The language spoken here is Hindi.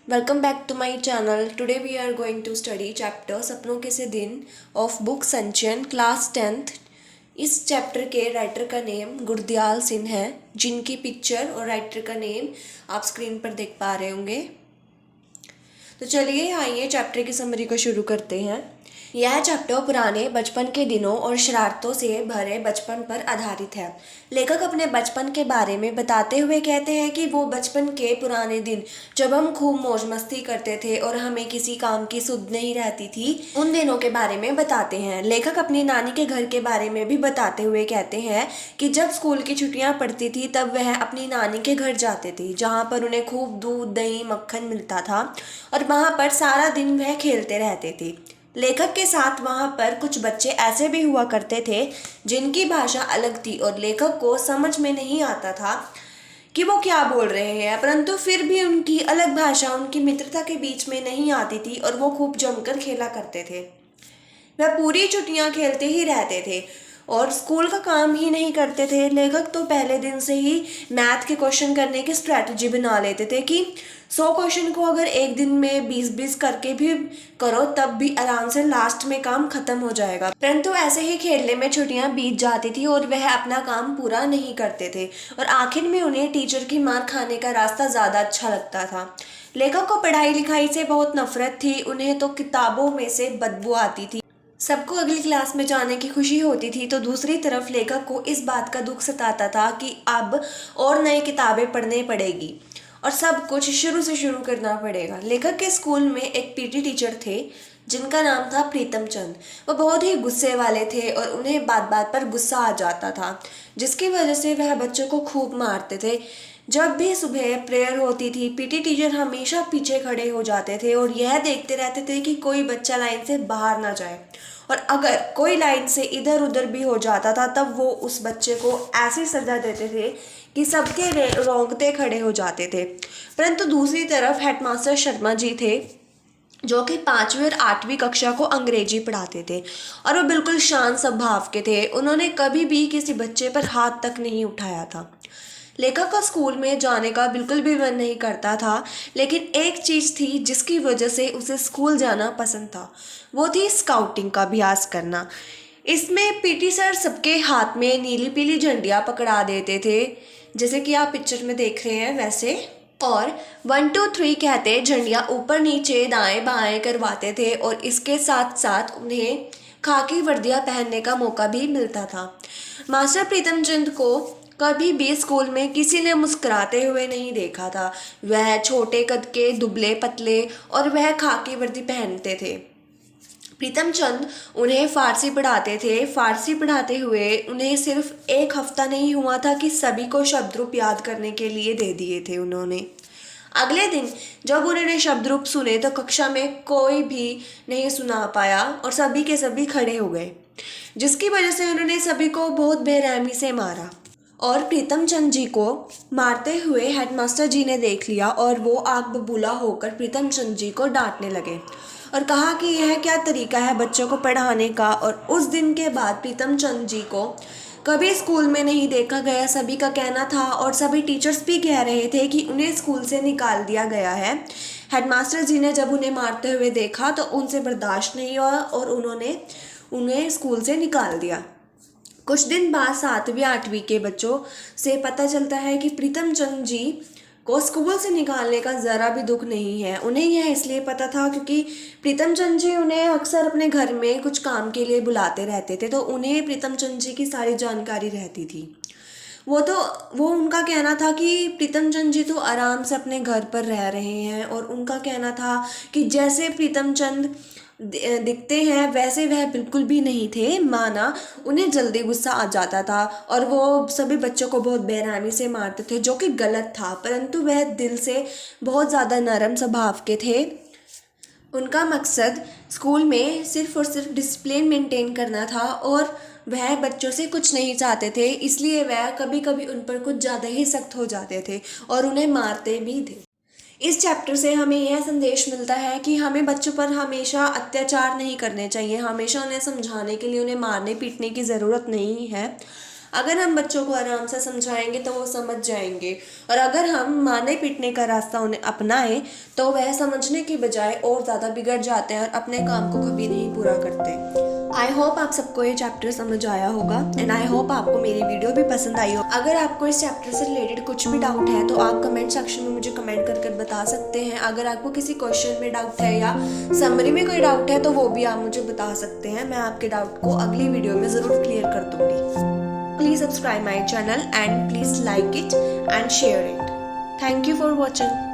welcome back to my channel. Today we are going to study chapter सपनों के से दिन of book संचयन क्लास 10th. इस चैप्टर के राइटर का नेम गुरदयाल सिंह है, जिनकी पिक्चर और राइटर का नेम आप स्क्रीन पर देख पा रहे होंगे. तो चलिए आइए चैप्टर की समरी को शुरू करते हैं. यह चैप्टर पुराने बचपन के दिनों और शरारतों से भरे बचपन पर आधारित है. लेखक अपने बचपन के बारे में बताते हुए कहते हैं कि वो बचपन के पुराने दिन जब हम खूब मौज मस्ती करते थे और हमें किसी काम की सुध नहीं रहती थी, उन दिनों के बारे में बताते हैं. लेखक अपनी नानी के घर के बारे में भी बताते हुए कहते हैं कि जब स्कूल की छुट्टियां पड़ती थी तब वह अपनी नानी के घर जाते थे, जहाँ पर उन्हें खूब दूध दही मक्खन मिलता था और वहाँ पर सारा दिन वह खेलते रहते थे. लेखक के साथ वहाँ पर कुछ बच्चे ऐसे भी हुआ करते थे जिनकी भाषा अलग थी और लेखक को समझ में नहीं आता था कि वो क्या बोल रहे हैं, परंतु फिर भी उनकी अलग भाषा उनकी मित्रता के बीच में नहीं आती थी और वो खूब जमकर खेला करते थे. वह पूरी छुट्टियां खेलते ही रहते थे और स्कूल का काम ही नहीं करते थे. लेखक तो पहले दिन से ही मैथ के क्वेश्चन करने की स्ट्रैटेजी बना लेते थे कि 100 क्वेश्चन को अगर एक दिन में 20-20 करके भी करो तब भी आराम से लास्ट में काम खत्म हो जाएगा. परंतु ऐसे ही खेलने में छुट्टियां बीत जाती थी और वह अपना काम पूरा नहीं करते थे और आखिर में उन्हें टीचर की मार खाने का रास्ता ज़्यादा अच्छा लगता था. लेखक को पढ़ाई लिखाई से बहुत नफरत थी. उन्हें तो किताबों में से बदबू आती थी. सबको अगली क्लास में जाने की खुशी होती थी, तो दूसरी तरफ लेखक को इस बात का दुख सताता था कि अब और नई किताबें पढ़ने पड़ेगी और सब कुछ शुरू से शुरू करना पड़ेगा. लेखक के स्कूल में एक पीटी टीचर थे जिनका नाम था प्रीतम चंद. वो बहुत ही गुस्से वाले थे और उन्हें बात बात पर गुस्सा आ जाता था, जिसकी वजह से वह बच्चों को खूब मारते थे. जब भी सुबह प्रेयर होती थी, पीटी टीचर हमेशा पीछे खड़े हो जाते थे और यह देखते रहते थे कि कोई बच्चा लाइन से बाहर ना जाए, और अगर कोई लाइन से इधर उधर भी हो जाता था तब वो उस बच्चे को ऐसी सजा देते थे कि सबके रोंगटे खड़े हो जाते थे. परंतु दूसरी तरफ हेडमास्टर शर्मा जी थे, जो कि 5वीं और 8वीं कक्षा को अंग्रेजी पढ़ाते थे और वो बिल्कुल शांत स्वभाव के थे. उन्होंने कभी भी किसी बच्चे पर हाथ तक नहीं उठाया था. लेखक का स्कूल में जाने का बिल्कुल भी मन नहीं करता था, लेकिन एक चीज़ थी जिसकी वजह से उसे स्कूल जाना पसंद था. वो थी स्काउटिंग का अभ्यास करना. इसमें पीटी सर सबके हाथ में नीली पीली झंडियाँ पकड़ा देते थे, जैसे कि आप पिक्चर में देख रहे हैं वैसे, और 1 2 3 कहते झंडियाँ ऊपर नीचे दाएं बाएं करवाते थे और इसके साथ साथ उन्हें खाकी वर्दियाँ पहनने का मौका भी मिलता था. मास्टर प्रीतम चंद को कभी भी स्कूल में किसी ने मुस्कुराते हुए नहीं देखा था. वह छोटे कद के दुबले पतले और वह खाकी वर्दी पहनते थे. प्रीतम चंद उन्हें फारसी पढ़ाते थे. फारसी पढ़ाते हुए उन्हें सिर्फ एक हफ्ता नहीं हुआ था कि सभी को शब्दरूप याद करने के लिए दे दिए थे उन्होंने. अगले दिन जब उन्होंने शब्दरूप सुने तो कक्षा में कोई भी नहीं सुना पाया और सभी के सभी खड़े हो गए, जिसकी वजह से उन्होंने सभी को बहुत बेरहमी से मारा. और प्रीतम चंद जी को मारते हुए हेडमास्टर जी ने देख लिया और वो आग बबूला होकर प्रीतम चंद जी को डांटने लगे और कहा कि यह क्या तरीका है बच्चों को पढ़ाने का. और उस दिन के बाद प्रीतम चंद जी को कभी स्कूल में नहीं देखा गया. सभी का कहना था और सभी टीचर्स भी कह रहे थे कि उन्हें स्कूल से निकाल दिया गया है. हेडमास्टर जी ने जब उन्हें मारते हुए देखा तो उनसे बर्दाश्त नहीं हुआ और उन्होंने उन्हें स्कूल से निकाल दिया. कुछ दिन बाद 7वीं 8वीं के बच्चों से पता चलता है कि प्रीतम चंद जी को स्कूल से निकालने का ज़रा भी दुख नहीं है. उन्हें यह इसलिए पता था क्योंकि प्रीतम चंद जी उन्हें अक्सर अपने घर में कुछ काम के लिए बुलाते रहते थे, तो उन्हें प्रीतम चंद जी की सारी जानकारी रहती थी. वो उनका कहना था कि प्रीतम चंद जी तो आराम से अपने घर पर रह रहे हैं, और उनका कहना था कि जैसे प्रीतम चंद दिखते हैं वैसे वह बिल्कुल भी नहीं थे. माना उन्हें जल्दी गुस्सा आ जाता था और वो सभी बच्चों को बहुत बेरहमी से मारते थे, जो कि गलत था, परंतु वह दिल से बहुत ज़्यादा नरम स्वभाव के थे. उनका मकसद स्कूल में सिर्फ और सिर्फ डिसिप्लिन मेंटेन करना था और वह बच्चों से कुछ नहीं चाहते थे. इसलिए वह कभी कभी उन पर कुछ ज़्यादा ही सख्त हो जाते थे और उन्हें मारते भी थे. इस चैप्टर से हमें यह संदेश मिलता है कि हमें बच्चों पर हमेशा अत्याचार नहीं करने चाहिए. हमेशा उन्हें समझाने के लिए उन्हें मारने पीटने की ज़रूरत नहीं है. अगर हम बच्चों को आराम से समझाएंगे तो वो समझ जाएंगे, और अगर हम मारने पीटने का रास्ता उन्हें अपनाएं तो वह समझने की बजाय और ज़्यादा बिगड़ जाते हैं और अपने काम को कभी नहीं पूरा करते। आई होप आप सबको ये चैप्टर समझ आया होगा, एंड आई होप आपको मेरी वीडियो भी पसंद आई हो। अगर आपको इस चैप्टर से रिलेटेड कुछ भी डाउट है तो आप कमेंट सेक्शन में मुझे कमेंट कर बता सकते हैं। अगर आपको किसी क्वेश्चन में डाउट है या समरी में कोई डाउट है तो वो भी आप मुझे बता सकते हैं। मैं आपके डाउट को अगली वीडियो में ज़रूर क्लियर कर दूंगी। Please subscribe my channel and please like it and share it. Thank you for watching.